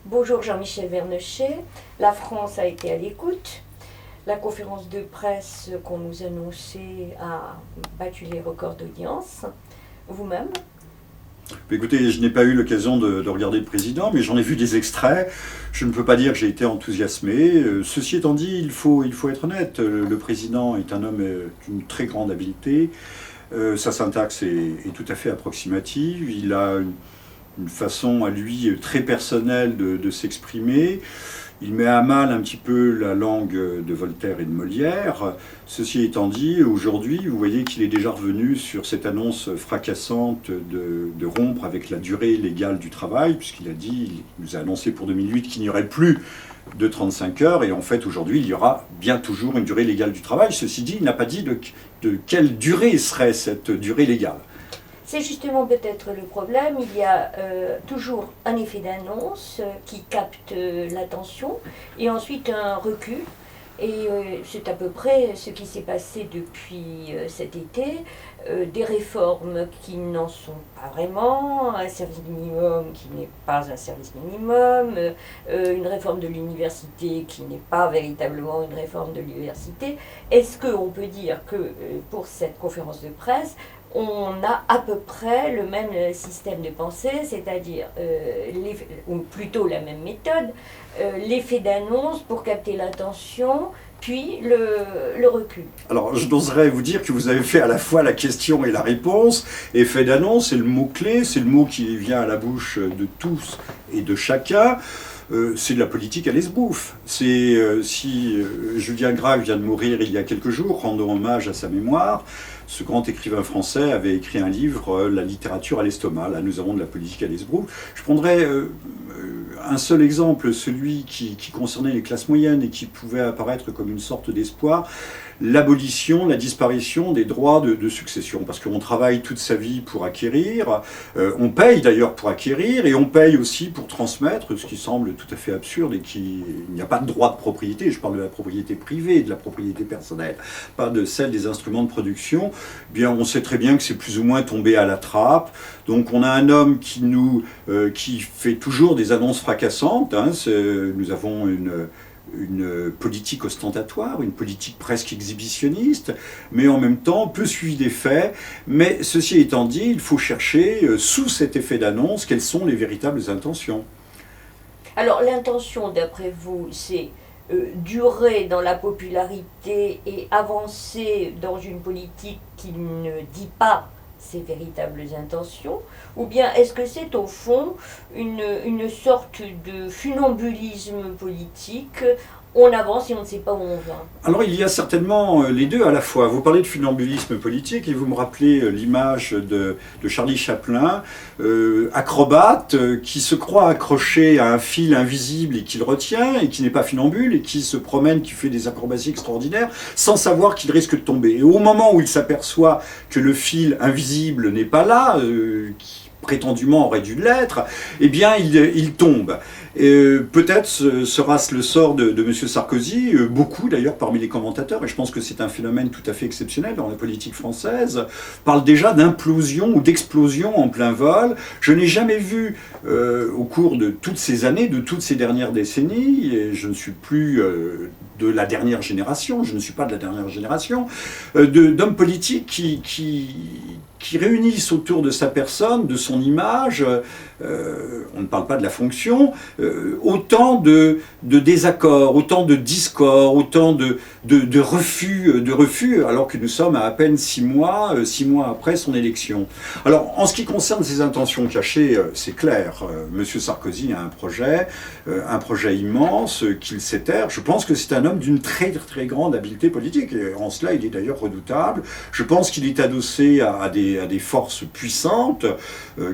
Bonjour Jean-Michel Vernochet. La France a été à l'écoute. La conférence de presse qu'on nous annonçait a battu les records d'audience. Vous-même? Écoutez, je n'ai pas eu l'occasion de regarder le président, mais j'en ai vu des extraits. Je ne peux pas dire que j'ai été enthousiasmé. Ceci étant dit, il faut être honnête. Le président est un homme d'une très grande habileté. Sa syntaxe est tout à fait approximative. Il a une façon à lui très personnelle de s'exprimer. Il met à mal un petit peu la langue de Voltaire et de Molière. Ceci étant dit, aujourd'hui, vous voyez qu'il est déjà revenu sur cette annonce fracassante de rompre avec la durée légale du travail, puisqu'il a dit, il nous a annoncé pour 2008 qu'il n'y aurait plus de 35 heures, et en fait aujourd'hui il y aura bien toujours une durée légale du travail. Ceci dit, il n'a pas dit de quelle durée serait cette durée légale. C'est justement peut-être le problème. Il y a toujours un effet d'annonce qui capte l'attention et ensuite un recul. Et c'est à peu près ce qui s'est passé depuis cet été. Des réformes qui n'en sont pas vraiment, un service minimum qui n'est pas un service minimum, une réforme de l'université qui n'est pas véritablement une réforme de l'université. Est-ce qu'on peut dire que pour cette conférence de presse, on a à peu près le même système de pensée, c'est-à-dire, ou plutôt la même méthode, l'effet d'annonce pour capter l'attention, puis le recul? Alors, je n'oserais vous dire que vous avez fait à la fois la question et la réponse. Effet d'annonce, c'est le mot-clé, c'est le mot qui vient à la bouche de tous et de chacun. C'est de la politique à l'esbouffe. Si Julien Gracq vient de mourir il y a quelques jours, rendons hommage à sa mémoire, ce grand écrivain français avait écrit un livre, La littérature à l'estomac. Là, nous avons de la politique à l'esbouffe. Je prendrais un seul exemple, celui qui concernait les classes moyennes et qui pouvait apparaître comme une sorte d'espoir, l'abolition, la disparition des droits de succession. Parce qu'on travaille toute sa vie pour acquérir, on paye d'ailleurs pour acquérir, et on paye aussi pour transmettre, ce qui semble tout à fait absurde, et il n'y a pas de droit de propriété. Je parle de la propriété privée, de la propriété personnelle, pas de celle des instruments de production. Eh bien, on sait très bien que c'est plus ou moins tombé à la trappe. Donc on a un homme qui fait toujours des annonces fracassantes. Nous avons une politique ostentatoire, une politique presque exhibitionniste, mais en même temps peu suivie des faits. Mais ceci étant dit, il faut chercher sous cet effet d'annonce quelles sont les véritables intentions. Alors l'intention, d'après vous, c'est durer dans la popularité et avancer dans une politique qui ne dit pas ses véritables intentions, ou bien est-ce que c'est au fond une sorte de funambulisme politique? On avance et on ne sait pas où on va. Alors il y a certainement les deux à la fois. Vous parlez de funambulisme politique et vous me rappelez l'image de Charlie Chaplin, acrobate, qui se croit accroché à un fil invisible et qui le retient, et qui n'est pas funambule, et qui se promène, qui fait des acrobaties extraordinaires, sans savoir qu'il risque de tomber. Et au moment où il s'aperçoit que le fil invisible n'est pas là, qui prétendument aurait dû l'être, eh bien il tombe. Peut-être sera-ce le sort de M. Sarkozy. Beaucoup d'ailleurs parmi les commentateurs, et je pense que c'est un phénomène tout à fait exceptionnel dans la politique française, parlent déjà d'implosion ou d'explosion en plein vol. Je n'ai jamais vu au cours de toutes ces années, de toutes ces dernières décennies, et je ne suis plus de la dernière génération, je ne suis pas de la dernière génération, d'hommes politiques qui réunissent autour de sa personne, de son image, on ne parle pas de la fonction, autant de désaccords, autant de discords, autant de refus, alors que nous sommes à peine 6 mois après son élection. Alors, en ce qui concerne ses intentions cachées, c'est clair. Monsieur Sarkozy a un projet immense qu'il sait taire. Je pense que c'est un homme d'une très très grande habileté politique, et en cela il est d'ailleurs redoutable. Je pense qu'il est adossé à des forces puissantes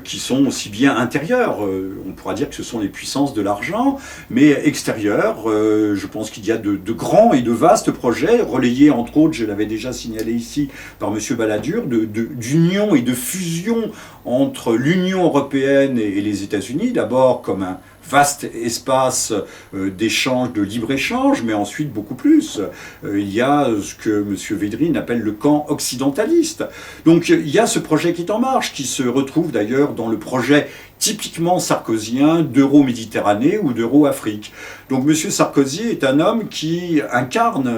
qui sont aussi bien intérieures. On pourra dire que ce sont les puissances de l'argent, mais extérieures. Je pense qu'il y a de grands et de vastes projets, relayés entre autres, je l'avais déjà signalé ici, par M. Balladur, d'union et de fusion entre l'Union européenne et les États-Unis, d'abord comme un vaste espace d'échange, de libre-échange, mais ensuite beaucoup plus. Il y a ce que M. Védrine appelle le camp occidentaliste. Donc il y a ce projet qui est en marche, qui se retrouve d'ailleurs dans le projet typiquement sarkozien d'Euro-Méditerranée ou d'Euro-Afrique. Donc M. Sarkozy est un homme qui incarne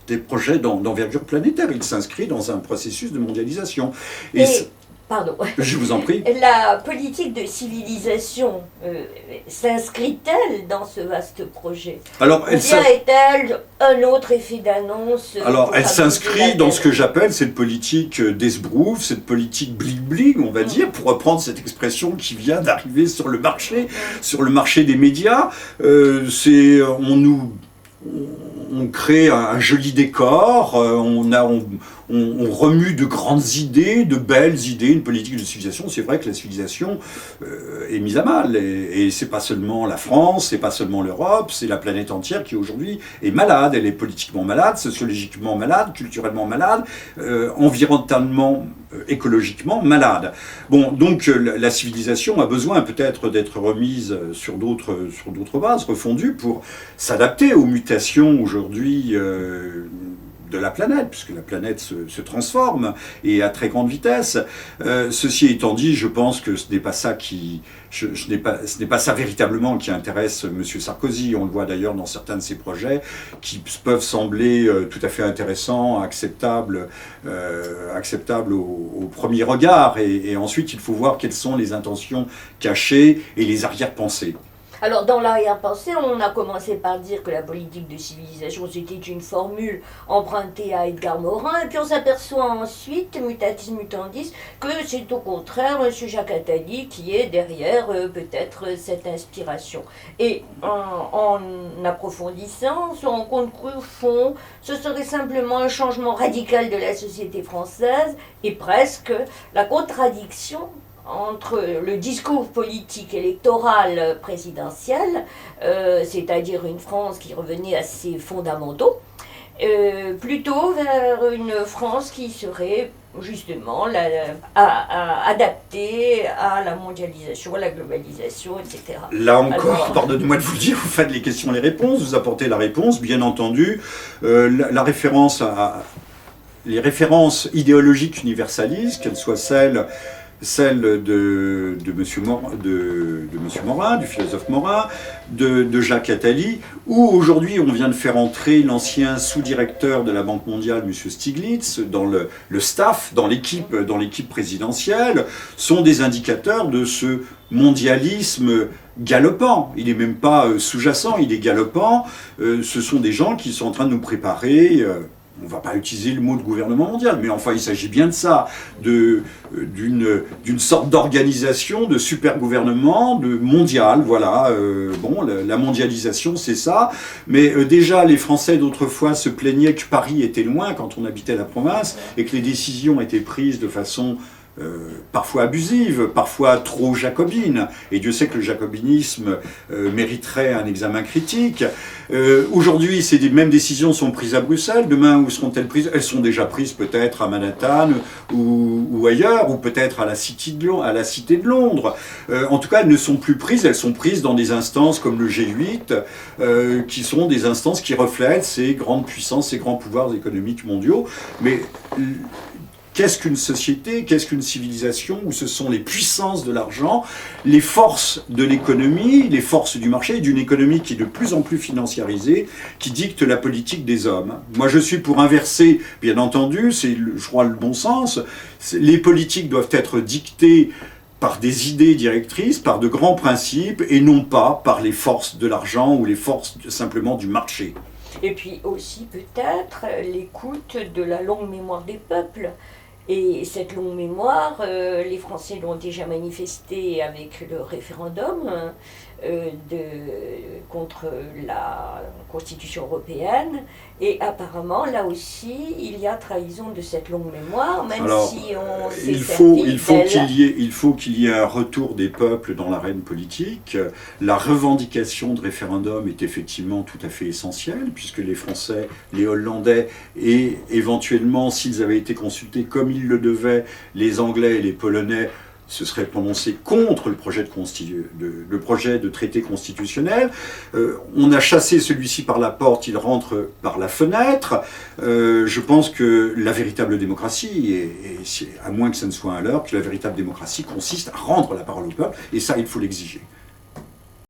des projets d'envergure planétaire. Il s'inscrit dans un processus de mondialisation. Pardon. Je vous en prie. La politique de civilisation s'inscrit-elle dans ce vaste projet? Alors, ou bien est-elle un autre effet d'annonce? Alors, elle s'inscrit dans ce que j'appelle cette politique d'esbrouf, cette politique bling-bling, on va dire, pour reprendre cette expression qui vient d'arriver sur le marché des médias. On crée un joli décor, on remue de grandes idées, de belles idées, une politique de civilisation. C'est vrai que la civilisation est mise à mal. Et c'est pas seulement la France, c'est pas seulement l'Europe, c'est la planète entière qui aujourd'hui est malade. Elle est politiquement malade, sociologiquement malade, culturellement malade, environnementalement, écologiquement malade. Bon, donc la civilisation a besoin peut-être d'être remise sur d'autres bases, refondue pour s'adapter aux mutations aujourd'hui de la planète, puisque la planète se transforme et à très grande vitesse. Ceci étant dit, je pense que ce n'est pas ça ce n'est pas ça véritablement qui intéresse M. Sarkozy. On le voit d'ailleurs dans certains de ses projets qui peuvent sembler tout à fait intéressants, acceptables au premier regard. Et ensuite, il faut voir quelles sont les intentions cachées et les arrière-pensées. Alors, dans l'arrière-pensée, on a commencé par dire que la politique de civilisation, c'était une formule empruntée à Edgar Morin, et puis on s'aperçoit ensuite, mutatis mutandis, que c'est au contraire M. Jacques Attali qui est derrière peut-être cette inspiration. Et en approfondissant, on se rend compte qu'au fond, ce serait simplement un changement radical de la société française, et presque la contradiction entre le discours politique électoral présidentiel, c'est-à-dire une France qui revenait à ses fondamentaux, plutôt vers une France qui serait justement adaptée à la mondialisation, à la globalisation, etc. Là encore, pardonnez-moi de vous le dire, vous faites les questions et les réponses, vous apportez la réponse, bien entendu. La référence les références idéologiques universalistes, qu'elles soient celles de M. Morin, du philosophe Morin, de Jacques Attali, où aujourd'hui on vient de faire entrer l'ancien sous-directeur de la Banque mondiale, M. Stiglitz, dans le staff, dans l'équipe présidentielle, sont des indicateurs de ce mondialisme galopant. Il n'est même pas sous-jacent, il est galopant. Ce sont des gens qui sont en train de nous préparer... on ne va pas utiliser le mot de gouvernement mondial, mais enfin il s'agit bien de ça, d'une sorte d'organisation, de super gouvernement, de mondial, voilà. La mondialisation c'est ça, mais déjà les Français d'autrefois se plaignaient que Paris était loin quand on habitait la province et que les décisions étaient prises de façon parfois abusive, parfois trop jacobine, et Dieu sait que le jacobinisme mériterait un examen critique. Aujourd'hui, ces mêmes décisions sont prises à Bruxelles, demain où seront-elles prises? Elles sont déjà prises peut-être à Manhattan ou ailleurs, ou peut-être à la Cité de Londres. En tout cas, elles ne sont plus prises, elles sont prises dans des instances comme le G8, qui sont des instances qui reflètent ces grandes puissances, ces grands pouvoirs économiques mondiaux. Mais qu'est-ce qu'une société, qu'est-ce qu'une civilisation où ce sont les puissances de l'argent, les forces de l'économie, les forces du marché, et d'une économie qui est de plus en plus financiarisée, qui dicte la politique des hommes. Moi, je suis pour inverser, bien entendu, c'est, je crois, le bon sens. Les politiques doivent être dictées par des idées directrices, par de grands principes, et non pas par les forces de l'argent ou les forces simplement du marché. Et puis aussi peut-être l'écoute de la longue mémoire des peuples. Et cette longue mémoire, les Français l'ont déjà manifestée avec le référendum contre la Constitution européenne. Et apparemment, là aussi, il y a trahison de cette longue mémoire, même si on s'est il faut qu'il y ait un retour des peuples dans l'arène politique. La revendication de référendum est effectivement tout à fait essentielle, puisque les Français, les Hollandais, et éventuellement, s'ils avaient été consultés comme ils le devaient, les Anglais et les Polonais, se serait prononcé contre le projet de traité constitutionnel. On a chassé celui-ci par la porte, il rentre par la fenêtre. Je pense que la véritable démocratie, et à moins que ce ne soit un leurre, que la véritable démocratie consiste à rendre la parole au peuple, et ça, il faut l'exiger.